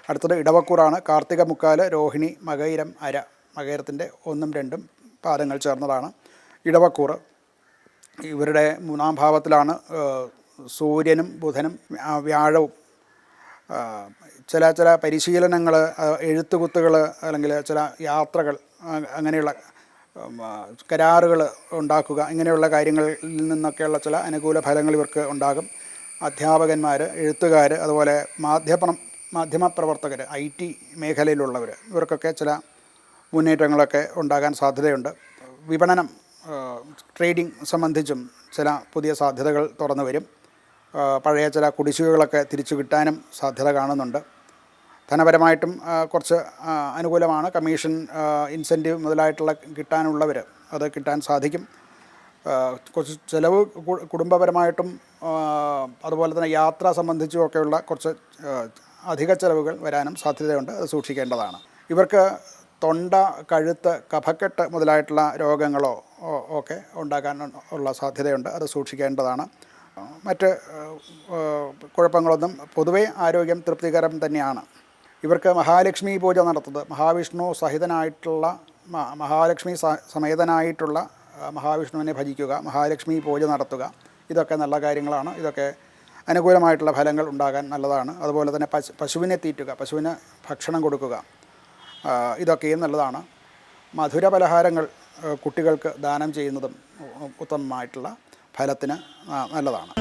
അടുത്തത് ഇടവക്കൂറാണ്. കാർത്തിക മുക്കാല്, രോഹിണി, മകയിരം, അര. മകയിരത്തിൻ്റെ 1ഉം 2ഉം പാദങ്ങൾ ചേർന്നതാണ് ഇടവക്കൂറ്. ഇവരുടെ 3-ാം ഭാവത്തിലാണ് സൂര്യനും ബുധനും വ്യാഴവും. ചില പരിശീലനങ്ങൾ, എഴുത്തുകുത്തുകൾ, അല്ലെങ്കിൽ ചില യാത്രകൾ, അങ്ങനെയുള്ള കരാറുകൾ ഉണ്ടാക്കുക, ഇങ്ങനെയുള്ള കാര്യങ്ങളിൽ നിന്നൊക്കെയുള്ള ചില അനുകൂല ഫലങ്ങൾ ഇവർക്ക് ഉണ്ടാകും. അധ്യാപകന്മാർ, എഴുത്തുകാർ, അതുപോലെ മാധ്യമപ്രവർത്തകർ, IT മേഖലയിലുള്ളവർ, ഇവർക്കൊക്കെ ചില മുന്നേറ്റങ്ങളൊക്കെ ഉണ്ടാകാൻ സാധ്യതയുണ്ട്. വിപണനം, ട്രേഡിംഗ് സംബന്ധിച്ചും ചില പുതിയ സാധ്യതകൾ തുറന്നു വരും. പഴയ ചില കുടിശ്ശികകളൊക്കെ തിരിച്ചു കിട്ടാനും സാധ്യത കാണുന്നുണ്ട്. ധനപരമായിട്ടും കുറച്ച് അനുകൂലമാണ്. കമ്മീഷൻ, ഇൻസെൻറ്റീവ് മുതലായിട്ടുള്ള കിട്ടാനുള്ളവർ അത് കിട്ടാൻ സാധിക്കും. കുറച്ച് ചിലവ് കുടുംബപരമായിട്ടും അതുപോലെ തന്നെ യാത്ര സംബന്ധിച്ചുമൊക്കെയുള്ള കുറച്ച് അധിക ചിലവുകൾ വരാനും സാധ്യതയുണ്ട്. അത് സൂക്ഷിക്കേണ്ടതാണ്. ഇവർക്ക് തൊണ്ട, കഴുത്ത്, കഫക്കെട്ട് മുതലായിട്ടുള്ള രോഗങ്ങളോ ഒക്കെ ഉണ്ടാകാൻ ഉള്ള സാധ്യതയുണ്ട്. അത് സൂക്ഷിക്കേണ്ടതാണ്. മറ്റ് കുഴപ്പങ്ങളൊന്നും, പൊതുവേ ആരോഗ്യം തൃപ്തികരം തന്നെയാണ്. ഇവർക്ക് മഹാലക്ഷ്മി പൂജ നടത്തുന്നത്, മഹാവിഷ്ണു സഹിതനായിട്ടുള്ള മഹാലക്ഷ്മി സമേതനായിട്ടുള്ള മഹാവിഷ്ണുവിനെ ഭജിക്കുക, മഹാലക്ഷ്മി പൂജ നടത്തുക, ഇതൊക്കെ നല്ല കാര്യങ്ങളാണ്. ഇതൊക്കെ അനുകൂലമായിട്ടുള്ള ഫലങ്ങൾ ഉണ്ടാകാൻ നല്ലതാണ്. അതുപോലെ തന്നെ പശുവിനെ തീറ്റുക, പശുവിന് ഭക്ഷണം കൊടുക്കുക, ഇതൊക്കെയും നല്ലതാണ്. മധുര പലഹാരങ്ങൾ കുട്ടികൾക്ക് ദാനം ചെയ്യുന്നതും ഉത്തമമായിട്ടുള്ള ഫലത്തിന് നല്ലതാണ്.